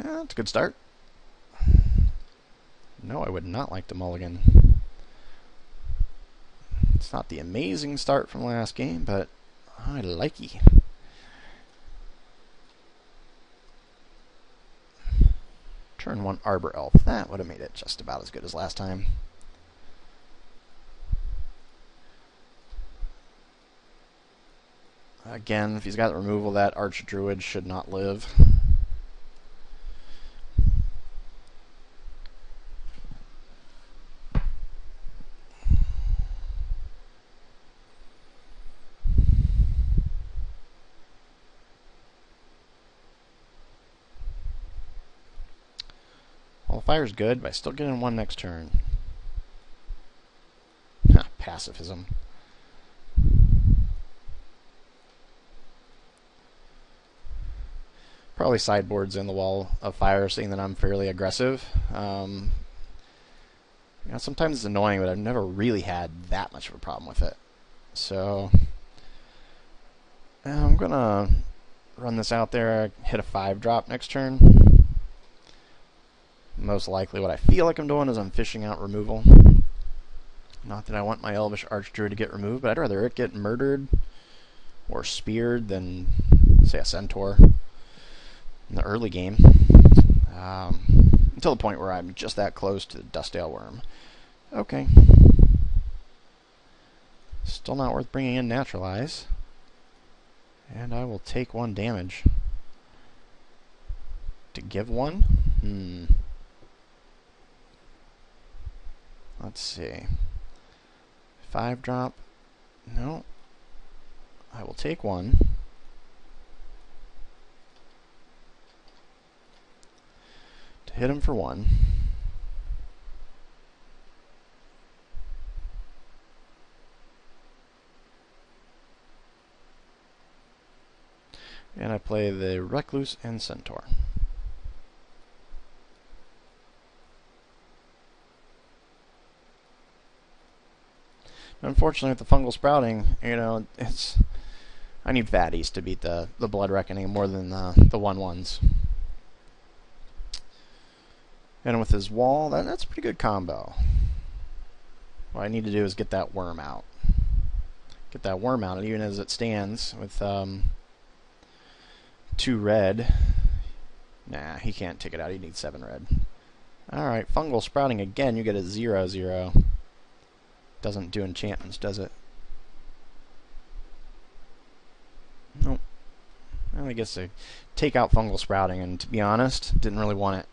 That's a good start. No, I would not like to mulligan. It's not the amazing start from last game, but I likey. Turn 1 Arbor Elf. That would have made it just about as good as last time. Again, if he's got the removal, that Archdruid should not live. Well, the fire's good, but I still get in 1 next turn. Pacifism. Probably sideboards in the wall of fire, seeing that I'm fairly aggressive. Sometimes it's annoying, but I've never really had that much of a problem with it. So I'm gonna run this out there, hit a 5-drop next turn. Most likely what I feel like I'm doing is I'm fishing out removal. Not that I want my Elvish Archdruid to get removed, but I'd rather it get murdered or speared than, say, a Centaur in the early game. Until the point where I'm just that close to the Dustdale Worm. Okay. Still not worth bringing in Naturalize. And I will take 1 damage. To give 1? Let's see. 5-drop. No. I will take 1. To hit him for 1. And I play the Recluse and Centaur. Unfortunately, with the Fungal Sprouting, it's I need fatties to beat the Blood Reckoning more than the 1/1s. And with his wall, that's a pretty good combo. What I need to do is get that worm out. Get that worm out, even as it stands with 2 red. Nah, he can't take it out. He needs 7 red. Alright, Fungal Sprouting again. You get a 0/0. Doesn't do enchantments, does it? Nope. Well, I guess I take out Fungal Sprouting, and to be honest, didn't really want it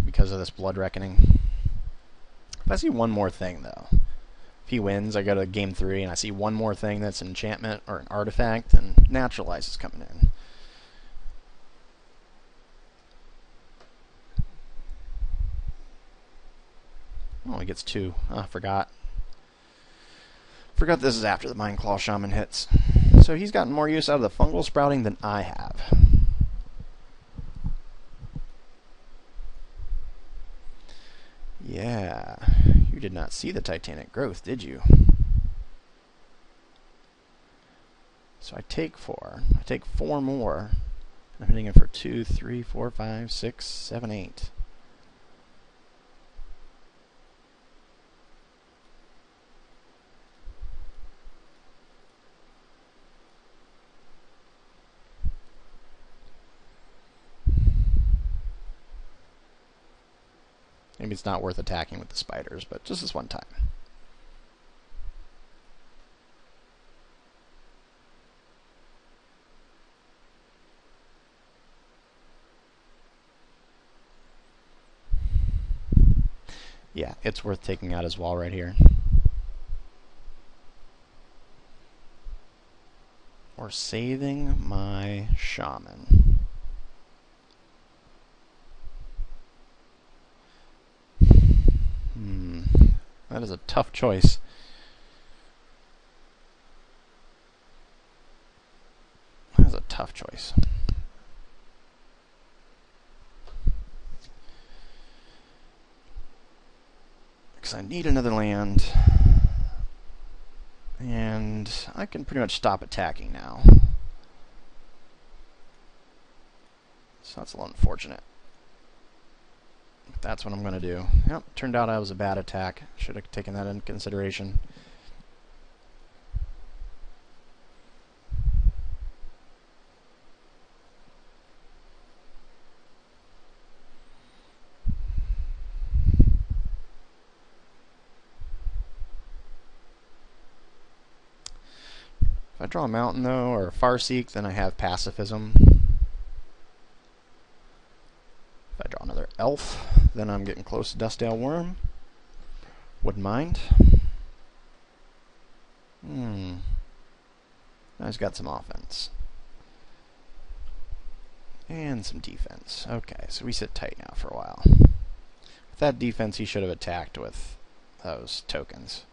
because of this Blood Reckoning. If I see one more thing, though, if he wins, I go to game 3, and I see one more thing that's an enchantment or an artifact, then Naturalize is coming in. Oh, he gets 2. Forgot. Forgot this is after the Mind Claw Shaman hits. So he's gotten more use out of the Fungal Sprouting than I have. Yeah. You did not see the Titanic Growth, did you? So I take 4. I take 4 more. I'm hitting it for 2, 3, 4, 5, 6, 7, 8. Maybe it's not worth attacking with the spiders, but just this one time. Yeah, it's worth taking out his wall right here. Or saving my shaman. That is a tough choice. That is a tough choice. Because I need another land. And I can pretty much stop attacking now. So So that's a little unfortunate. That's what I'm going to do. Yep, turned out I was a bad attack. Should have taken that into consideration. If I draw a mountain, though, or a Farseek, then I have pacifism. If I draw another elf, then I'm getting close to Dustdale Worm. Wouldn't mind. Now he's got some offense. And some defense. Okay, so we sit tight now for a while. With that defense, he should have attacked with those tokens.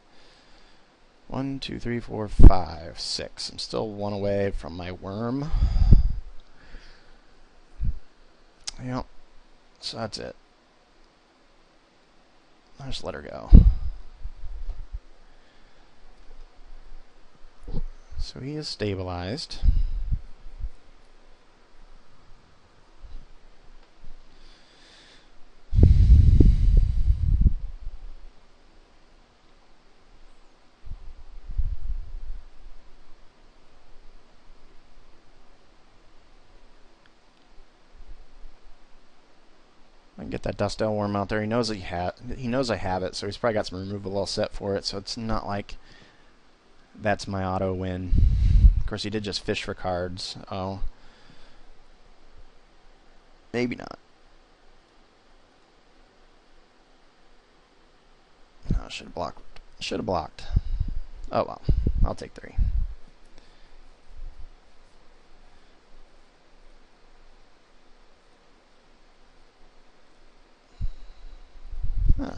1, 2, 3, 4, 5, 6. I'm still one away from my worm. Yep. So that's it. I'll just let her go. So he is stabilized. I can get that Dustdale Worm out there. He knows he knows I have it, so he's probably got some removal all set for it. So it's not like that's my auto win. Of course, he did just fish for cards. Oh, maybe not. No, should have blocked. Should have blocked. Oh well, I'll take 3. Huh.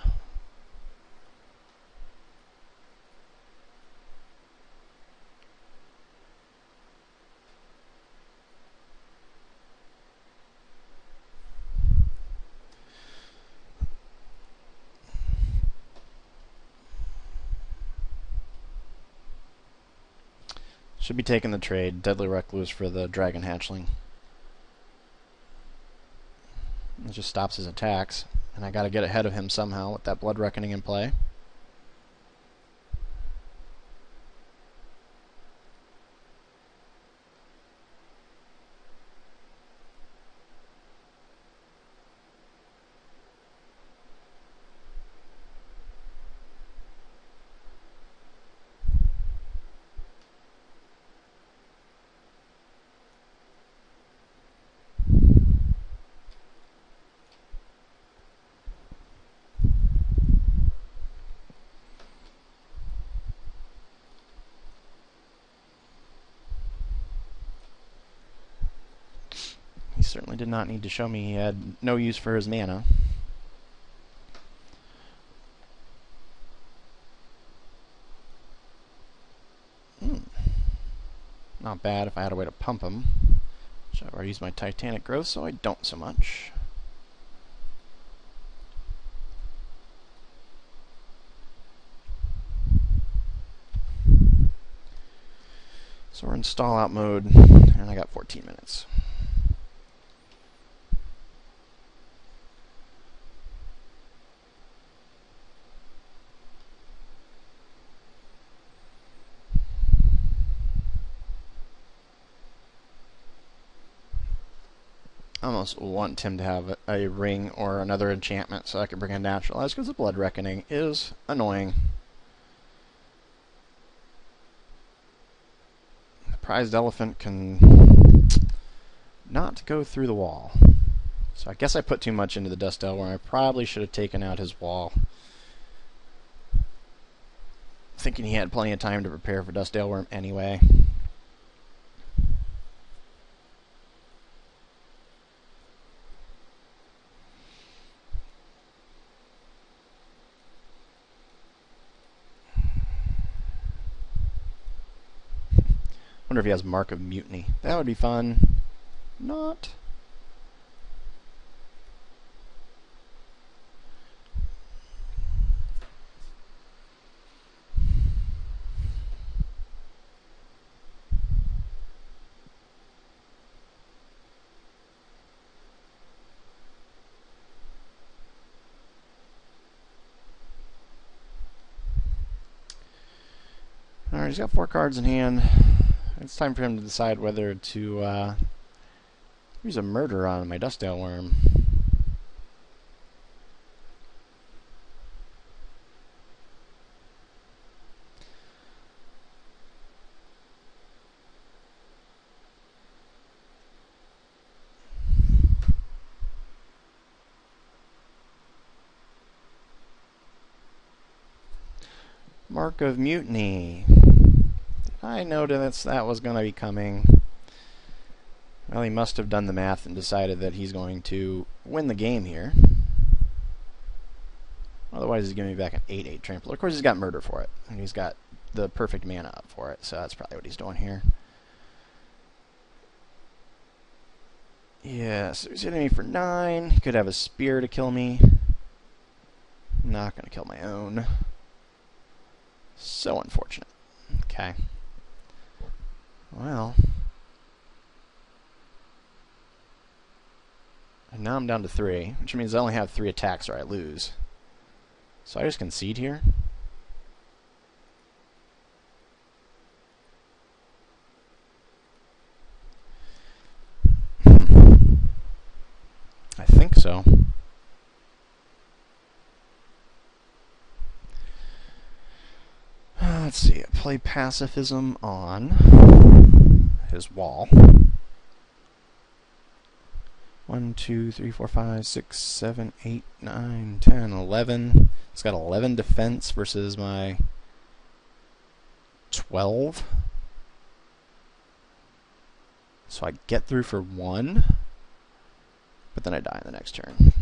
Should be taking the trade. Deadly Recluse for the Dragon Hatchling. It just stops his attacks. And I gotta get ahead of him somehow with that Blood Reckoning in play. He certainly did not need to show me he had no use for his mana. Not bad if I had a way to pump him. Should have already used my Titanic Growth, so I don't so much. So we're in stall out mode, and I got 14 minutes. I almost want him to have a ring or another enchantment so I can bring in Naturalize, because the Blood Reckoning is annoying. The prized elephant can not go through the wall. So I guess I put too much into the Dustdale Worm. I probably should have taken out his wall. Thinking he had plenty of time to prepare for Dustdale Worm anyway. Wonder if he has Mark of Mutiny. That would be fun. Not. Alright, he's got 4 cards in hand. It's time for him to decide whether to use a murder on my Dustdale Worm. Mark of Mutiny. I noticed that was going to be coming. Well, he must have done the math and decided that he's going to win the game here. Otherwise, he's giving me back an 8/8 Trampler. Of course, he's got murder for it, and he's got the perfect mana up for it, so that's probably what he's doing here. Yeah, so he's hitting me for 9. He could have a spear to kill me. I'm not going to kill my own. So unfortunate. Okay. Well. And now I'm down to 3, which means I only have 3 attacks or I lose. So I just concede here. I think so. Let's see. Play pacifism on his wall. 1, 2, 3, 4, 5, 6, 7, 8, 9, 10, 11. It's got 11 defense versus my 12. So I get through for 1, but then I die in the next turn.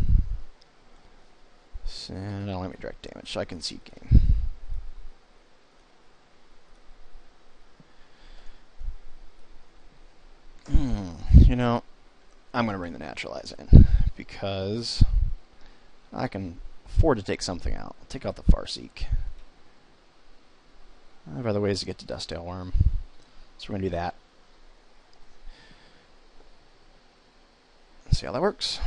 So don't let me direct damage, so I concede game. You know, I'm going to bring the Naturalize in, because I can afford to take something out. I'll take out the Farseek. I have other ways to get to Dustdale Worm, so we're going to do that. Let's see how that works.